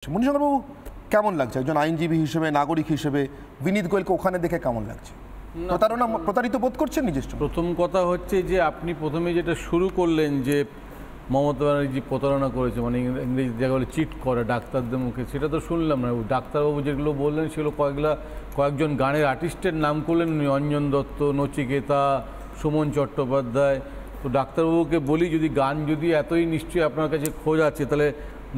মণিশঙ্কর বাবু কেমন লাগছে একজন আইনজীবী হিসেবে, নাগরিক হিসেবে বিনীত গোয়েলকে ওখানে দেখে কেমন লাগছে? প্রতারিত বোধ করছেন নিজস্ব? প্রথম কথা হচ্ছে যে আপনি প্রথমে যেটা শুরু করলেন যে মমতা ব্যানার্জি প্রতারণা করেছে, মানে ইংরেজি জায়গা বলে চিট করে ডাক্তারদের মুখে, সেটা তো শুনলাম না। ডাক্তারবাবু যেগুলো বললেন সেগুলো কয়েকজন গানের আর্টিস্টের নাম করলেন, অঞ্জন দত্ত, নচিকেতা, সুমন চট্টোপাধ্যায়। তো ডাক্তারবাবুকে বলি, যদি গান যদি এতই নিশ্চয়ই আপনার কাছে খোঁজ আছে, তাহলে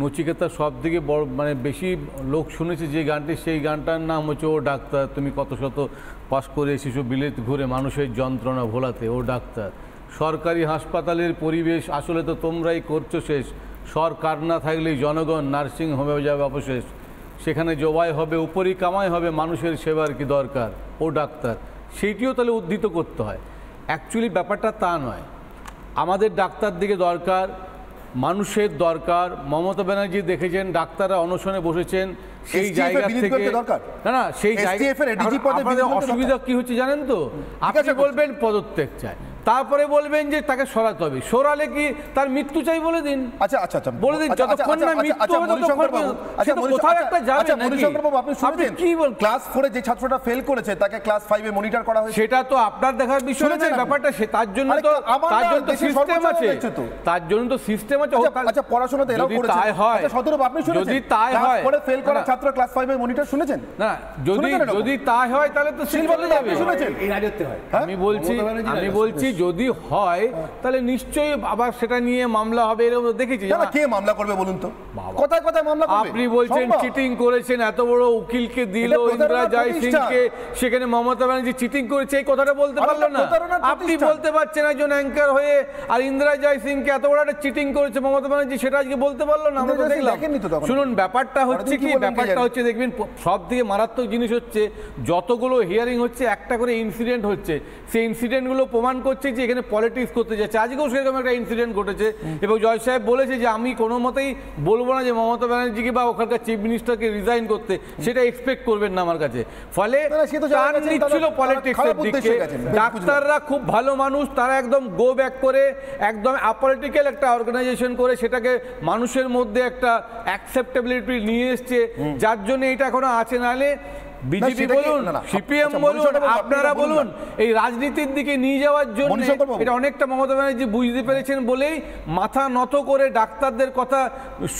নচিকেতা সব থেকে বড় মানে বেশি লোক শুনেছে যে গানটি, সেই গানটার নাম হচ্ছে ও ডাক্তার তুমি কত শত পাস করে শিশু বিলেত ঘুরে মানুষের যন্ত্রণা ভোলাতে ও ডাক্তার। সরকারি হাসপাতালের পরিবেশ আসলে তো তোমরাই করছো শেষ, সরকার না থাকলেই জনগণ নার্সিং হোমে যাবে অবশেষ, সেখানে জবাই হবে উপরই কামাই হবে মানুষের সেবার কি দরকার ও ডাক্তার। সেইটিও তাহলে উদ্ধৃত করতে হয়। অ্যাকচুয়ালি ব্যাপারটা তা নয়, আমাদের ডাক্তার দিকে দরকার, মানুষের দরকার। মমতা ব্যানার্জি দেখেছেন ডাক্তাররা অনশনে বসেছেন, সেই জায়গা থেকে না সেই জায়গা অসুবিধা কি হচ্ছে জানেন তো? আপনি বলবেন পদত্যাগ চাই, তারপরে বলবেন যে তাকে সরাতে হবে, সরালে কি তার মৃত্যু চাই বলে দিন। আচ্ছা আচ্ছা আচ্ছা বলে দিন, যতক্ষণ না মৃত্যু হবে কোথাও একটা যাবে। মণিশঙ্কর বাবু আপনি শুনেছেন কি বল, ক্লাস 4 এ যে ছাত্রটা ফেল করেছে তাকে ক্লাস 5 এ মনিটর করা হয়েছে, সেটা তো আপনার দেখার বিষয় না ব্যাপারটা। সে তার জন্য তো সিস্টেম আছে, তার জন্য তো সিস্টেম আছে। আচ্ছা পড়াশোনা তো এরাও করেছে, তাই হয় 17 আপনি শুনেছেন? যদি তাই হয়, পরে ফেল করা ছাত্র ক্লাস 5 এ মনিটর শুনেছেন? না, যদি তাই হয় তাহলে তো শুনেছেন? আমি বলছি যদি হয় তাহলে নিশ্চয়ই আবার সেটা নিয়ে মামলা হবে। এরকম দেখেছি। কে মামলা করবে বলুন তো? কোথায় কোথায় মামলা করবে? আপনি বলছেন চিটিং করেছেন, এত বড় উকিলকে দিল ইন্দিরা জয় সিংকে, সেখানে মমতা ব্যানার্জি চিটিং করেছে এই কথাটা বলতে পারলো না। আপনি বলতে পারছেন একজন অ্যাঙ্কার হয়ে, আর ইন্দিরা জয় সিংকে এত বড় একটা চিটিং করেছে মমতা ব্যানার্জি, সেটা আজকে বলতে পারলো না। আমরা তো দেখলাম। শুনুন ব্যাপারটা হচ্ছে কি, ব্যাপারটা হচ্ছে দেখবেন সব থেকে মারাত্মক জিনিস হচ্ছে যতগুলো হিয়ারিং হচ্ছে একটা করে ইনসিডেন্ট হচ্ছে, সেই ইনসিডেন্টগুলো প্রমাণ করছে যে এখানে পলিটিক্স করতে যাচ্ছে। আজকেও সেরকম একটা ইনসিডেন্ট ঘটেছে এবং জয় সাহেব বলেছে যে আমি কোনো মতেই বলবো না যে মমতা ব্যানার্জিকে বা ওখানকার চিফ মিনিস্টারকে রিজাইন করতে, সেটা এক্সপেক্ট করবেন না আমার কাছে। ফলে টান নিচ্ছিল পলিটিক্সের দিকে। ডাক্তাররা খুব ভালো মানুষ, তারা একদম গো ব্যাক করে একদম অপলিটিক্যাল একটা অর্গানাইজেশন করে সেটাকে মানুষের মধ্যে একটা অ্যাকসেপ্টেবিলিটি নিয়ে এসছে, যার জন্য এটা এখনো আছে। নাহলে বিজেপি বলুন, সিপিএম বলুন, আপনারা বলুন, এই রাজনীতির দিকে নিয়ে যাওয়ার জন্য এটা অনেকটা মমতা ব্যানার্জি বুঝতে পেরেছেন বলেই মাথা নত করে ডাক্তারদের কথা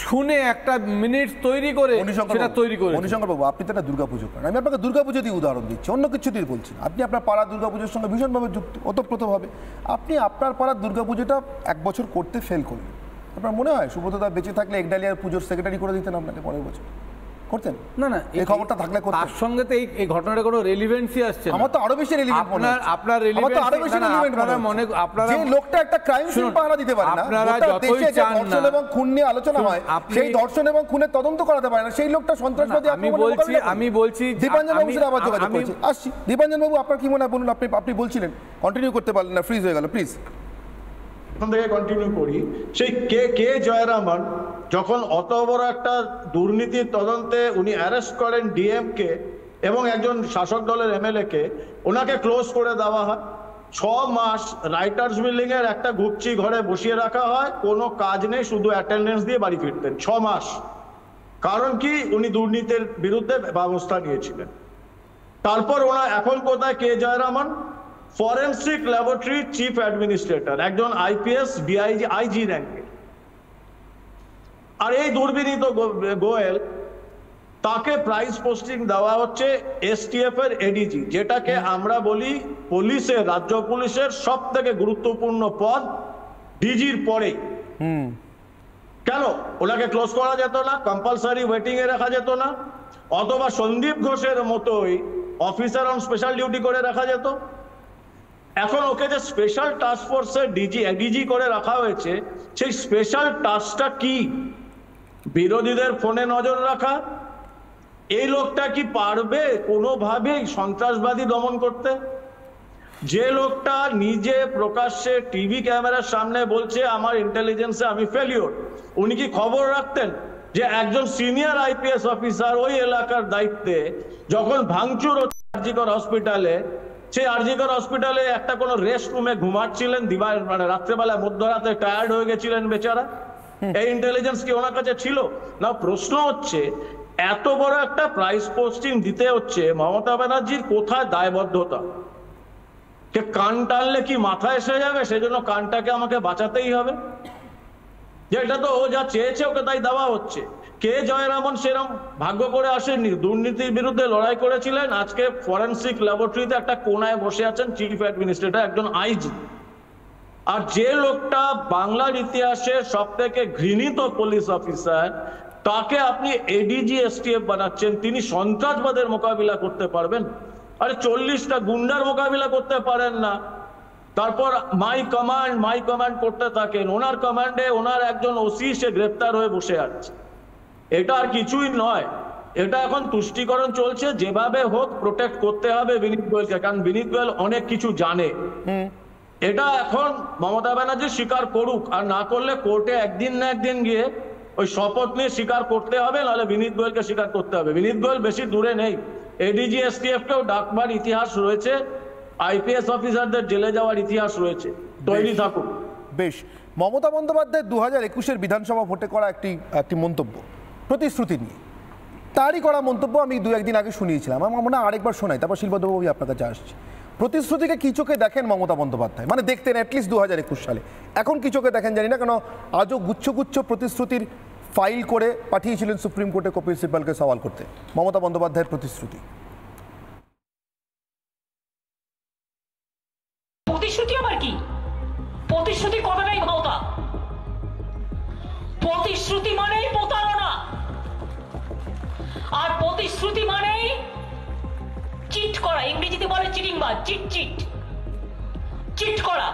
শুনে একটা মিনিট তৈরি করে সেটা তৈরি করে। মণিশঙ্কর বাবু আপনি তো একটা দুর্গাপুজো করেন, আমি আপনাকে দুর্গাপুজো দিয়ে উদাহরণ দিচ্ছি, অন্য কিছু দিয়ে বলছি না। আপনি আপনার পাড়ার দুর্গাপুজোর সঙ্গে ভীষণভাবে যুক্ত, ওতপ্রোতভাবে। আপনি আপনার পাড়ার দুর্গাপুজোটা 1 বছর করতে ফেল করলেন, আপনার মনে হয় সুব্রতদা বেঁচে থাকলে একডালিয়ার পুজোর সেক্রেটারি করে দিতেন আপনাকে পরের বছর? করতেন না? না, এই খবরটা থাকলে তার সঙ্গে তো এই ঘটনাটা কোনো রেলিভেন্সি আসছে না। আমার তো আরো বেশি রেলিভেন্ট মনে হয়। আপনার রেলিভেন্স আরো বেশি রেলিভেন্ট মনে আপনারা যে লোকটা একটা ক্রাইম সিন পাহারা দিতে পারে না, আপনারা যতই চান না ধর্ষণ এবং খুন নিয়ে আলোচনা হয়, সেই ধর্ষণ এবং খুনের তদন্ত করাতে পারে না, সেই লোকটা সন্ত্রাসবাদী। আমি বলছি দীপাঞ্জন বাবুর সাথে আবার যোগাযোগ করছি, আসছি। দীপাঞ্জন বাবু আপনার কি মনে হয় বলুন? আপনি বলছিলেন, কন্টিনিউ করতে পারলেন না, ফ্রিজ হয়ে গেল, প্লিজ। থেকে কন্টিনিউ করি। সেই কে জয়রামন যখন অত বড় একটা দুর্নীতির তদন্তে উনি অ্যারেস্ট করেন ডিএম কে এবং একজন শাসক দলের এমএলএ কে, ওনাকে ক্লোজ করে দেওয়া হয়। 6 মাস রাইটার্স বিল্ডিং এর একটা গুপচি ঘরে বসিয়ে রাখা হয়, কোনো কাজ নেই, শুধু অ্যাটেন্ডেন্স দিয়ে বাড়ি ফিরতেন 6 মাস। কারণ কি? উনি দুর্নীতির বিরুদ্ধে ব্যবস্থা নিয়েছিলেন। তারপর ওনা এখন কোথায় কে Jayaraman? Forensic laboratory chief administrator, একজন আইপিএস ডিআইজি আইজি র্যাঙ্কের। আর এই দুর্বিনীত গোয়েল, তাকে প্রাইজ পোস্টিং দেওয়া হচ্ছে এসটিএফ এর এডিজি, যেটাকে আমরা বলি পুলিশের, রাজ্য পুলিশের সব থেকে গুরুত্বপূর্ণ পদ, ডিজির পরেই। কেন ওনাকে ক্লোজ করা যেত না? কম্পালসারি ওয়েটিং এ রাখা যেত না? অথবা সন্দীপ ঘোষের মতোই অফিসার অন স্পেশাল ডিউটি করে রাখা যেত? এখন ওকে যে স্পেশাল টাস্ক ফোর্সের ডিজি করে রাখা হয়েছে, সেই স্পেশাল টাস্কটা কি? বিরোধীদের ফোনে নজর রাখা। এই লোকটা কি পারবে কোনোভাবেই সন্ত্রাসবাদী দমন করতে? যে লোকটা নিজে প্রকাশ্যে টিভি ক্যামেরার সামনে বলছে আমার ইন্টেলিজেন্সে আমি ফেলিওর, উনি কি খবর রাখতেন যে একজন সিনিয়র আইপিএস অফিসার ওই এলাকার দায়িত্বে যখন ভাঙচুর হচ্ছে আরজিকর হসপিটালে, সেই আরজিকর হসপিটালে একটা কোনো রেস্ট রুমে ঘুমাচ্ছিলেন, মানে রাত্রেবেলা মধ্যরাতে টায়ার্ড হয়ে গেছিলেন বেচারা, এই ইন্টেলিজেন্স কি ওনার কাছে ছিল না? প্রশ্ন হচ্ছে এত বড় একটা প্রাইস পোস্টিং দিতে হচ্ছে, মমতা ব্যানার্জির কোথায় দায়বদ্ধতা? যে কান টানলে কি মাথা এসে যাবে, সেজন্য কানটাকে আমাকে বাঁচাতেই হবে? যে এটা তো ও যা চেয়েছে ওকে তাই দেওয়া হচ্ছে। কে জয়রামন সেরকম ভাগ্য করে আসেননি, দুর্নীতির বিরুদ্ধে লড়াই করেছিলেন, আজকে ফরেন্সিক ল্যাবরেটরিতে একটা কোনায় বসে আছেন চিফ অ্যাডমিনিস্ট্রেটর, একজন আইজি। আর যে লোকটা বাংলার ইতিহাসে সব থেকে ঘৃণিত পুলিশ অফিসার, তাকে আপনি এডিজি এসটিএফ বানাচ্ছেন, তিনি সন্ত্রাসবাদের মোকাবিলা করতে পারবেন? আরে 40টা গুন্ডার মোকাবিলা করতে পারেন না। তারপর মাই কমান্ড করতে থাকেন, ওনার কমান্ডে ওনার একজন ওসি সে গ্রেপ্তার হয়ে বসে আছে। এটা আর কিছুই নয়, এটা এখন তুষ্টিকরণ চলছে। যেভাবে হোক প্রোটেক্ট করতে হবে বিনীত গোয়েলকে, কারণ বিনীত গোয়েল অনেক কিছু জানে। এটা এখন মমতা ব্যানার্জি স্বীকার করুক, আর না করলে কোর্টে একদিন না একদিন গিয়ে ওই শপথ নিয়ে স্বীকার করতে হবে, নাহলে বিনীত গোয়েলকে স্বীকার করতে হবে। বিনীত গোয়েল বেশি দূরে নেই, এডিজি এসটিএফ কেও ডাকবার ইতিহাস রয়েছে, আইপিএস অফিসারদের জেলে যাওয়ার ইতিহাস রয়েছে, তৈরি থাকুক। বেশ, মমতা বন্দ্যোপাধ্যায় 2021-এর বিধানসভা ভোটে করা একটি মন্তব্য প্রতিশ্রুতি নিয়ে, তারই করা মন্তব্য আমি 2-1 দিন আগে শুনিয়েছিলাম। আমার মনে হয় আরেকবার শোনাই, তারপর শিল্পবাবু আপনার কাছে আসছি। প্রতিশ্রুতিকে কি চোখে দেখেন মমতা বন্দ্যোপাধ্যায়? মানে দেখতেন অ্যাটলিস্ট 2021 সালে, এখন কি চোখে দেখেন জানি না, কেন আজও গুচ্ছ প্রতিশ্রুতির ফাইল করে পাঠিয়েছিলেন সুপ্রিম কোর্টে কপিল সিব্বলকে সওয়াল করতে। মমতা বন্দ্যোপাধ্যায়ের প্রতিশ্রুতি আবার কি? প্রতিশ্রুতি কথাটাই ভাওতা। প্রতিশ্রুতি মানেই প্রতারণা, আর প্রতিশ্রুতি মানেই চিট করা। ইংরেজিতে বলে চিটিংবাজ, চিট করা।